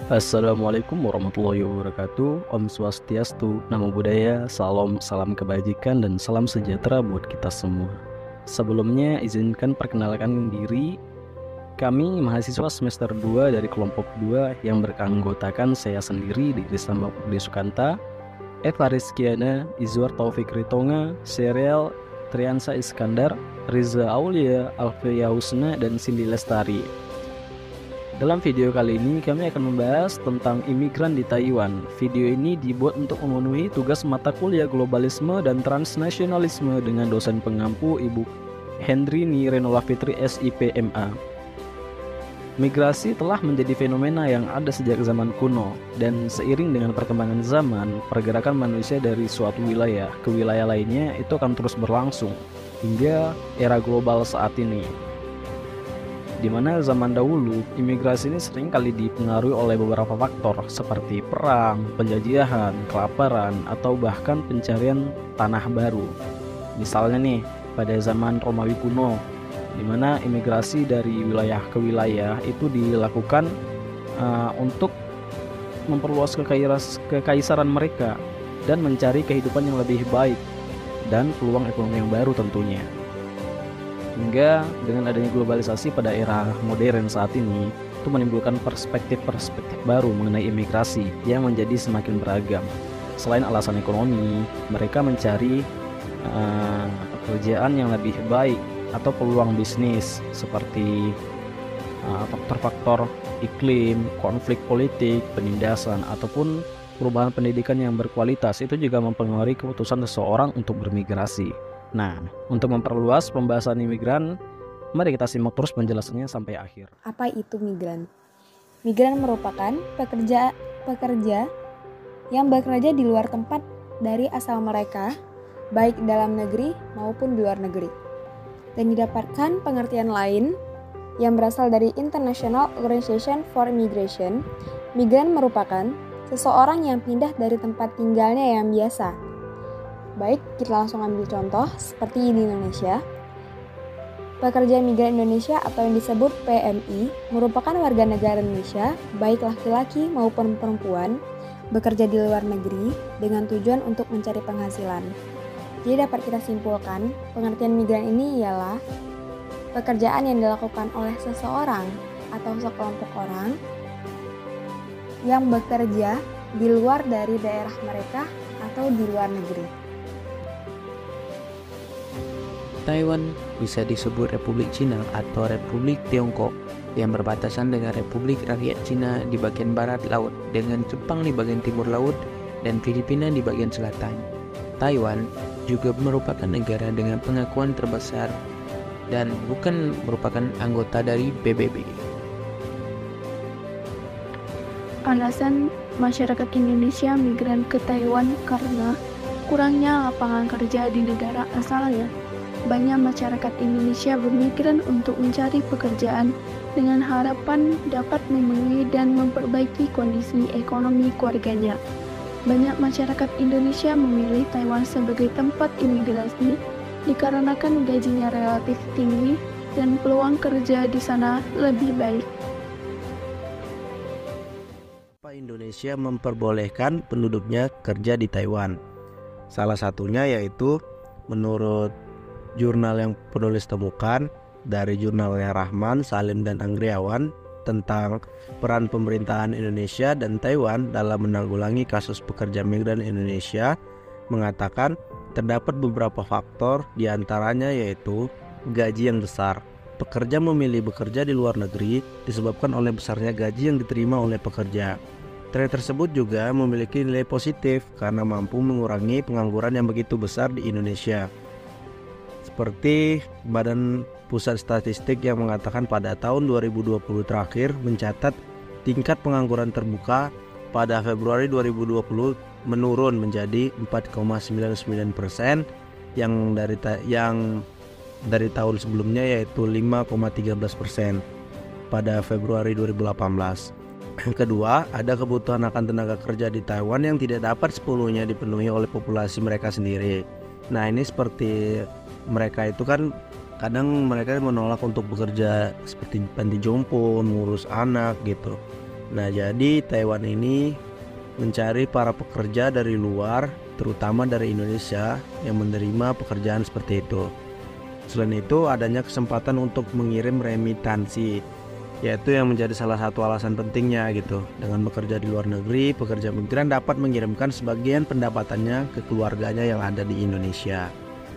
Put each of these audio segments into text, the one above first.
Assalamualaikum warahmatullahi wabarakatuh. Om Swastiastu, Namo Buddhaya, salam kebajikan dan salam sejahtera buat kita semua. Sebelumnya izinkan perkenalkan diri. Kami mahasiswa semester 2 dari kelompok 2 yang beranggotakan saya sendiri di Risma Budi Sukanta, Eva Rizkyana, Izwar Taufik Ritonga, Serial Triansa Iskandar, Riza Aulia, Alfia Husna, dan Cindy Lestari. Dalam video kali ini kami akan membahas tentang imigran di Taiwan. Video ini dibuat untuk memenuhi tugas mata kuliah globalisme dan transnasionalisme dengan dosen pengampu Ibu Hendrini Renola Fitri SIPMA. Migrasi telah menjadi fenomena yang ada sejak zaman kuno, dan seiring dengan perkembangan zaman, pergerakan manusia dari suatu wilayah ke wilayah lainnya itu akan terus berlangsung hingga era global saat ini. Di mana zaman dahulu, imigrasi ini sering kali dipengaruhi oleh beberapa faktor seperti perang, penjajahan, kelaparan, atau bahkan pencarian tanah baru. Misalnya nih, pada zaman Romawi kuno, di mana imigrasi dari wilayah ke wilayah itu dilakukan untuk memperluas kekaisaran mereka dan mencari kehidupan yang lebih baik dan peluang ekonomi yang baru tentunya. Hingga dengan adanya globalisasi pada era modern saat ini, itu menimbulkan perspektif-perspektif baru mengenai imigrasi yang menjadi semakin beragam. Selain alasan ekonomi, mereka mencari pekerjaan yang lebih baik atau peluang bisnis seperti faktor-faktor iklim, konflik politik, penindasan, ataupun perubahan pendidikan yang berkualitas itu juga mempengaruhi keputusan seseorang untuk bermigrasi. Nah, untuk memperluas pembahasan imigran, mari kita simak terus penjelasannya sampai akhir. Apa itu migran? Migran merupakan pekerja yang bekerja di luar tempat dari asal mereka, baik dalam negeri maupun di luar negeri. Dan didapatkan pengertian lain yang berasal dari International Organization for Migration. Migran merupakan seseorang yang pindah dari tempat tinggalnya yang biasa. Baik, kita langsung ambil contoh seperti di Indonesia. Pekerja migran Indonesia atau yang disebut PMI merupakan warga negara Indonesia, baik laki-laki maupun perempuan, bekerja di luar negeri dengan tujuan untuk mencari penghasilan. Jadi dapat kita simpulkan, pengertian migran ini ialah pekerjaan yang dilakukan oleh seseorang atau sekelompok orang yang bekerja di luar dari daerah mereka atau di luar negeri. Taiwan bisa disebut Republik Cina atau Republik Tiongkok yang berbatasan dengan Republik Rakyat Cina di bagian barat laut, dengan Jepang di bagian timur laut, dan Filipina di bagian selatan. Taiwan juga merupakan negara dengan pengakuan terbesar dan bukan merupakan anggota dari PBB. Alasan masyarakat Indonesia migran ke Taiwan karena kurangnya lapangan kerja di negara asalnya. Banyak masyarakat Indonesia bermigran untuk mencari pekerjaan dengan harapan dapat memenuhi dan memperbaiki kondisi ekonomi keluarganya. Banyak masyarakat Indonesia memilih Taiwan sebagai tempat imigrasi dikarenakan gajinya relatif tinggi dan peluang kerja di sana lebih baik. Indonesia memperbolehkan penduduknya kerja di Taiwan. Salah satunya yaitu menurut jurnal yang penulis temukan dari jurnalnya Rahman, Salim, dan Anggriawan tentang peran pemerintahan Indonesia dan Taiwan dalam menanggulangi kasus pekerja migran Indonesia, mengatakan terdapat beberapa faktor, diantaranya yaitu gaji yang besar. Pekerja memilih bekerja di luar negeri disebabkan oleh besarnya gaji yang diterima oleh pekerja. Tren tersebut juga memiliki nilai positif karena mampu mengurangi pengangguran yang begitu besar di Indonesia. Seperti Badan Pusat Statistik yang mengatakan pada tahun 2020 terakhir mencatat tingkat pengangguran terbuka pada Februari 2020 menurun menjadi 4,99% yang dari tahun sebelumnya yaitu 5,13% pada Februari 2018. Kedua, ada kebutuhan akan tenaga kerja di Taiwan yang tidak dapat sepenuhnya dipenuhi oleh populasi mereka sendiri. Nah, ini seperti mereka itu kan kadang mereka menolak untuk bekerja seperti panti jompo, ngurus anak gitu. Nah, jadi Taiwan ini mencari para pekerja dari luar, terutama dari Indonesia yang menerima pekerjaan seperti itu. Selain itu, adanya kesempatan untuk mengirim remitansi, yaitu yang menjadi salah satu alasan pentingnya gitu. Dengan bekerja di luar negeri, pekerja migran dapat mengirimkan sebagian pendapatannya ke keluarganya yang ada di Indonesia.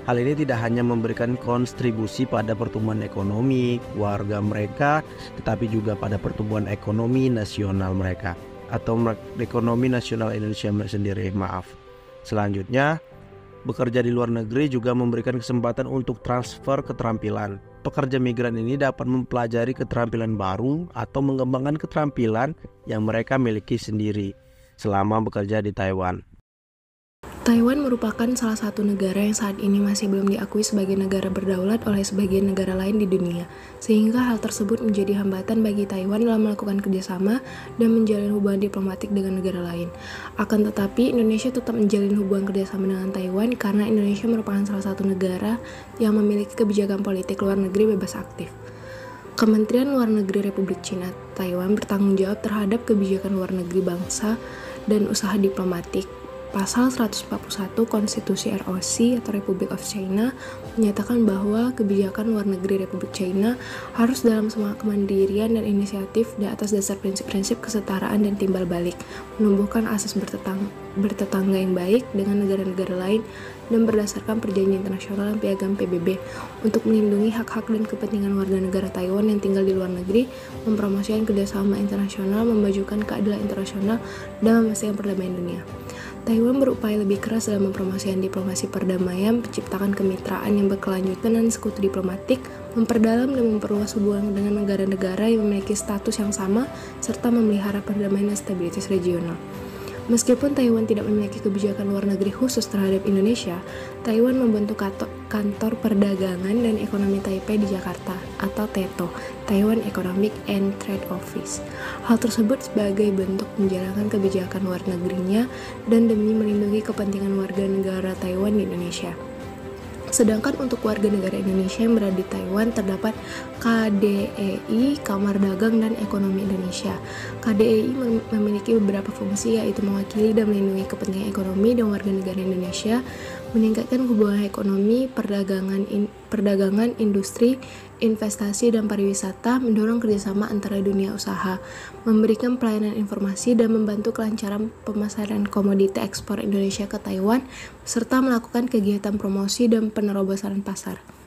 Hal ini tidak hanya memberikan kontribusi pada pertumbuhan ekonomi keluarga mereka, tetapi juga pada pertumbuhan ekonomi nasional mereka atau ekonomi nasional Indonesia sendiri, maaf. Selanjutnya, bekerja di luar negeri juga memberikan kesempatan untuk transfer keterampilan. Pekerja migran ini dapat mempelajari keterampilan baru atau mengembangkan keterampilan yang mereka miliki sendiri selama bekerja di Taiwan. Taiwan merupakan salah satu negara yang saat ini masih belum diakui sebagai negara berdaulat oleh sebagian negara lain di dunia, sehingga hal tersebut menjadi hambatan bagi Taiwan dalam melakukan kerjasama dan menjalin hubungan diplomatik dengan negara lain. Akan tetapi, Indonesia tetap menjalin hubungan kerjasama dengan Taiwan karena Indonesia merupakan salah satu negara yang memiliki kebijakan politik luar negeri bebas aktif. Kementerian Luar Negeri Republik Cina Taiwan bertanggung jawab terhadap kebijakan luar negeri bangsa dan usaha diplomatik. Pasal 141 Konstitusi ROC atau Republic of China menyatakan bahwa kebijakan luar negeri Republik China harus dalam semangat kemandirian dan inisiatif di atas dasar prinsip-prinsip kesetaraan dan timbal balik, menumbuhkan asas bertetangga yang baik dengan negara-negara lain dan berdasarkan perjanjian internasional dan piagam PBB untuk melindungi hak-hak dan kepentingan warga negara Taiwan yang tinggal di luar negeri, mempromosikan kerjasama internasional, memajukan keadilan internasional, dan memastikan perdamaian dunia. Taiwan berupaya lebih keras dalam mempromosikan diplomasi perdamaian, menciptakan kemitraan yang berkelanjutan dan sekutu diplomatik, memperdalam dan memperluas hubungan dengan negara-negara yang memiliki status yang sama, serta memelihara perdamaian dan stabilitas regional. Meskipun Taiwan tidak memiliki kebijakan luar negeri khusus terhadap Indonesia, Taiwan membentuk kantor perdagangan dan ekonomi Taipei di Jakarta atau TETO, Taiwan Economic and Trade Office. Hal tersebut sebagai bentuk menjalankan kebijakan luar negerinya dan demi melindungi kepentingan warga negara Taiwan di Indonesia. Sedangkan untuk warga negara Indonesia yang berada di Taiwan terdapat KDEI, Kamar Dagang dan Ekonomi Indonesia. KDEI memiliki beberapa fungsi, yaitu mewakili dan melindungi kepentingan ekonomi dan warga negara Indonesia, meningkatkan hubungan ekonomi, perdagangan, industri, investasi, dan pariwisata, mendorong kerjasama antara dunia usaha, memberikan pelayanan informasi, dan membantu kelancaran pemasaran komoditi ekspor Indonesia ke Taiwan, serta melakukan kegiatan promosi dan penerobosan pasar.